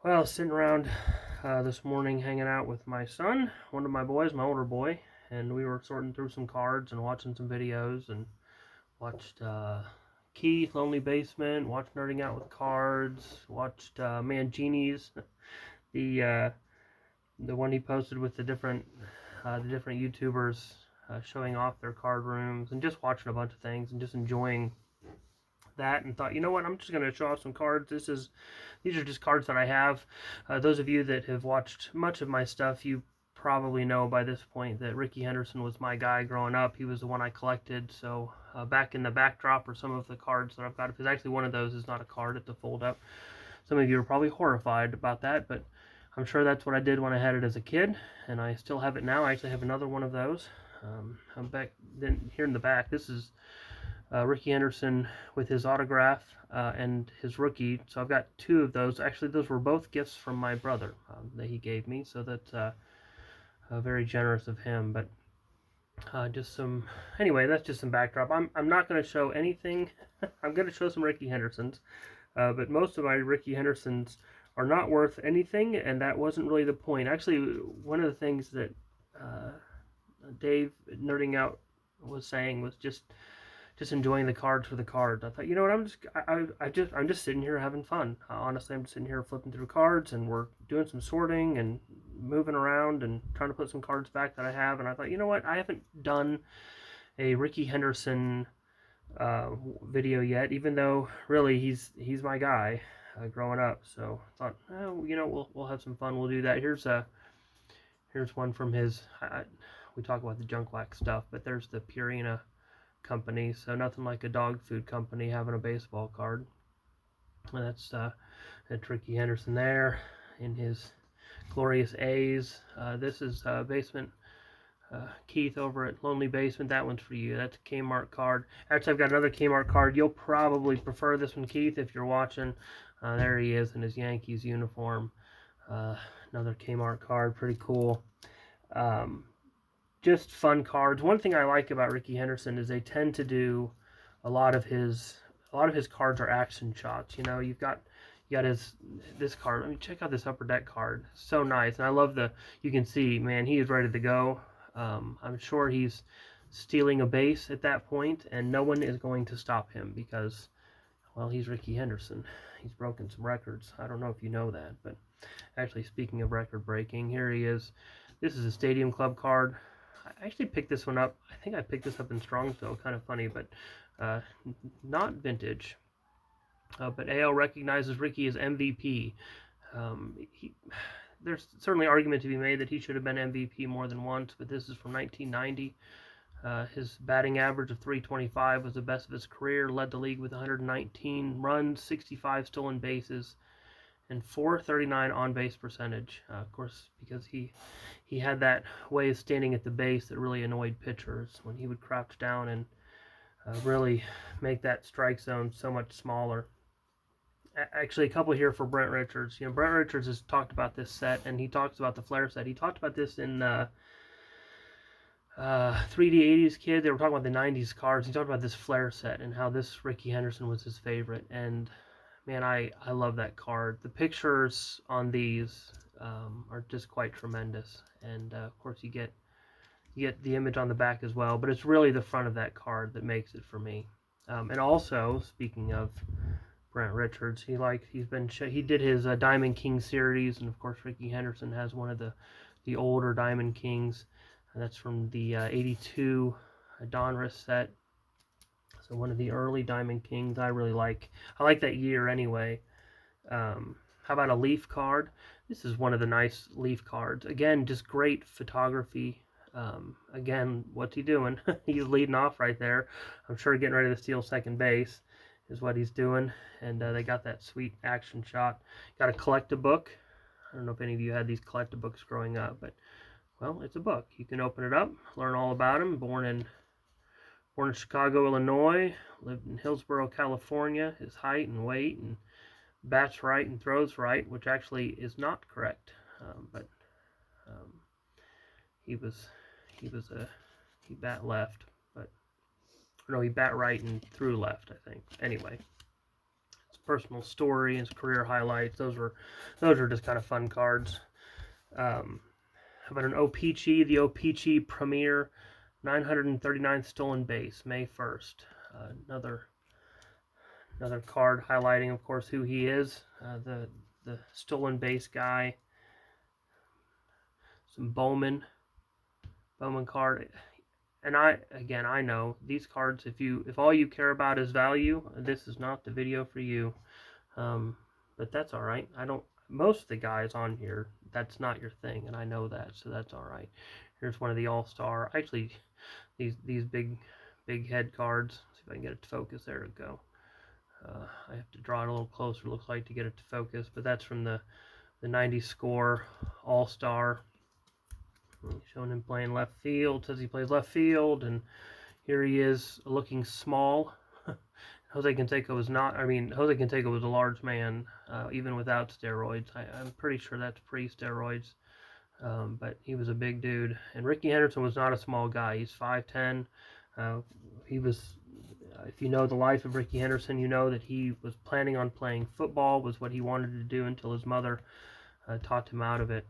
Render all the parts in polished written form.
Well, sitting around this morning hanging out with my son, one of my boys, my older boy, and we were sorting through some cards and watching some videos and watched Keith, Lonely Basement, watched Nerding Out with Cards, watched Mangini's, the uh, the one he posted with the different YouTubers showing off their card rooms, and just watching a bunch of things and just enjoying that, and thought, you know what, I'm just going to show off some cards. These are just cards that I have. Those of you that have watched much of my stuff, you probably know by this point that Rickey Henderson was my guy growing up. He was the one I collected. So back in the backdrop are some of the cards that I've got. Because actually one of those is not a card, it's a fold up. Some of you are probably horrified about that, but I'm sure that's what I did when I had it as a kid, and I still have it now. I actually have another one of those. I'm back then here in the back. This is Rickey Henderson with his autograph and his rookie. So I've got two of those. Actually, those were both gifts from my brother that he gave me. So that's very generous of him. But anyway, that's just some backdrop. I'm not going to show anything. I'm going to show some Rickey Hendersons, but most of my Rickey Hendersons are not worth anything, and that wasn't really the point. Actually, one of the things that Dave Nerding Out was saying was just enjoying the cards for the cards. I thought, you know what, I'm just sitting here having fun. Honestly, I'm just sitting here flipping through cards, and we're doing some sorting and moving around and trying to put some cards back that I have. And I thought, you know what, I haven't done a Rickey Henderson video yet, even though really he's my guy growing up. So I thought, oh, you know, we'll have some fun. We'll do that. Here's one from his. We talk about the junk wax stuff, but there's the Purina company, so nothing like a dog food company having a baseball card. And that's Rickey Henderson there in his glorious A's. This is Basement Keith over at Lonely Basement. That one's for you. That's a Kmart card. Actually, I've got another Kmart card. You'll probably prefer this one, Keith, if you're watching. There he is in his Yankees uniform. Another Kmart card, pretty cool. Just fun cards. One thing I like about Rickey Henderson is they tend to do a lot of his cards are action shots. You know, you got this card. Let me check out this upper deck card. So nice, and I love you can see, man, he is ready to go. I'm sure he's stealing a base at that point, and no one is going to stop him because, well, he's Rickey Henderson. He's broken some records. I don't know if you know that, but actually, speaking of record breaking, here he is. This is a Stadium Club card. I actually picked this one up. I think I picked this up in Strongsville. Kind of funny, but not vintage. But AL recognizes Rickey as MVP. There's certainly argument to be made that he should have been MVP more than once, but this is from 1990. His batting average of .325 was the best of his career, led the league with 119 runs, 65 stolen bases, and .439 on-base percentage. Of course, because he had that way of standing at the base that really annoyed pitchers when he would crouch down and really make that strike zone so much smaller. Actually, a couple here for Brent Richards. You know, Brent Richards has talked about this set, and he talks about the flare set. He talked about this in 3D 80s Kid. They were talking about the 90s cards. He talked about this flare set and how this Rickey Henderson was his favorite. And man, I love that card. The pictures on these are just quite tremendous. And of course, you get the image on the back as well. But it's really the front of that card that makes it for me. And also, speaking of Brent Richards, he did his Diamond King series, and of course Rickey Henderson has one of the older Diamond Kings. That's from the 82 Donruss set. So one of the early Diamond Kings. I like that year anyway. How about a Leaf card? This is one of the nice Leaf cards. Again, just great photography. Again, what's he doing? He's leading off right there. I'm sure getting ready to steal second base is what he's doing. And they got that sweet action shot. Got a collector book. I don't know if any of you had these collector books growing up, but, well, it's a book. You can open it up, learn all about him. Born in Chicago, Illinois, lived in Hillsborough, California. His height and weight, and bats right and throws right, which actually is not correct. But he bat left, but no, he bat right and threw left, I think. Anyway, personal story, his career highlights. Those are just kind of fun cards. How about an O-Pee-Chee? The O-Pee-Chee Premier 939th stolen base, May 1st. Another card highlighting, of course, who he is. The stolen base guy. Some Bowman card. And I know these cards, if all you care about is value, this is not the video for you. But that's all right. Most of the guys on here, that's not your thing, and I know that, so that's all right. Here's one of the All-Star. Actually, these big head cards. Let's see if I can get it to focus. There we go. I have to draw it a little closer, looks like, to get it to focus. But that's from the 90s score All-Star. Showing him playing left field. Says he plays left field, and here he is looking small. Jose Canseco was not. I mean, Jose Canseco was a large man, even without steroids. I'm pretty sure that's pre-steroids. But he was a big dude. And Rickey Henderson was not a small guy. He's 5'10". He was, if you know the life of Rickey Henderson, you know that he was planning on playing football, was what he wanted to do until his mother talked him out of it.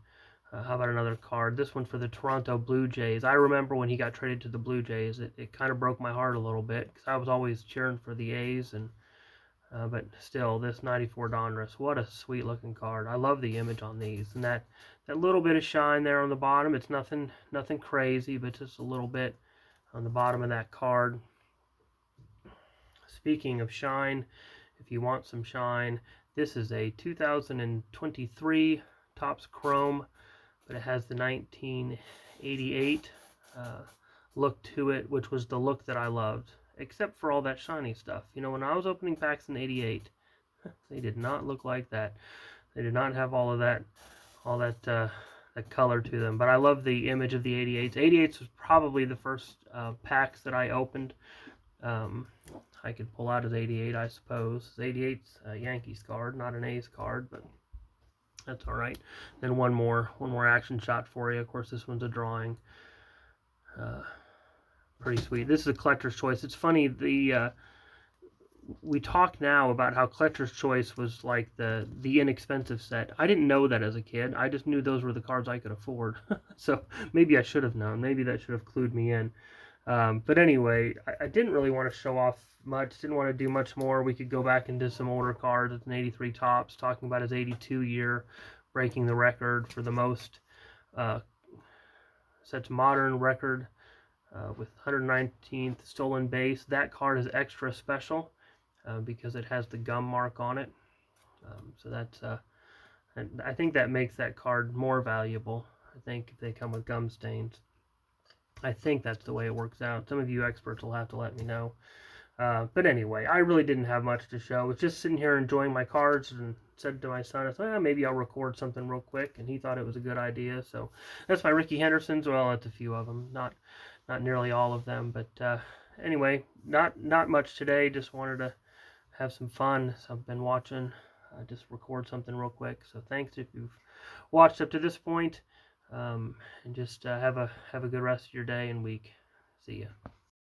How about another card? This one for the Toronto Blue Jays. I remember when he got traded to the Blue Jays, it kind of broke my heart a little bit because I was always cheering for the A's, and but still, this 94 Donruss, what a sweet looking card. I love the image on these, and that little bit of shine there on the bottom. It's nothing crazy, but just a little bit on the bottom of that card. Speaking of shine, if you want some shine, this is a 2023 Topps Chrome, but it has the 1988 look to it, which was the look that I loved, except for all that shiny stuff. You know, when I was opening packs in '88, they did not look like that. They did not have all that color to them. But I love the image of the '88s. '88s was probably the first packs that I opened. I could pull out his '88, I suppose. His '88's a Yankees card, not an A's card, but that's all right. Then one more action shot for you. Of course, this one's a drawing. Pretty sweet. This is a collector's choice. It's funny, we talk now about how collector's choice was like the inexpensive set. I didn't know that as a kid. I just knew those were the cards I could afford. So maybe I should have known. Maybe that should have clued me in. But anyway, I didn't really want to show off much. Didn't want to do much more. We could go back into some older cards. It's an 83 Topps, talking about his 82 year, breaking the record for the most such modern record with 119th stolen base. That card is extra special because it has the gum mark on it. So that's and I think that makes that card more valuable. I think if they come with gum stains. I think that's the way it works out. Some of you experts will have to let me know. But anyway, I really didn't have much to show. I was just sitting here enjoying my cards and said to my son, I thought, maybe I'll record something real quick. And he thought it was a good idea. So that's my Rickey Hendersons. Well, that's a few of them. Not nearly all of them. But anyway, not much today. Just wanted to have some fun. So I've been watching. Just record something real quick. So thanks if you've watched up to this point. And just have a good rest of your day and week. See ya.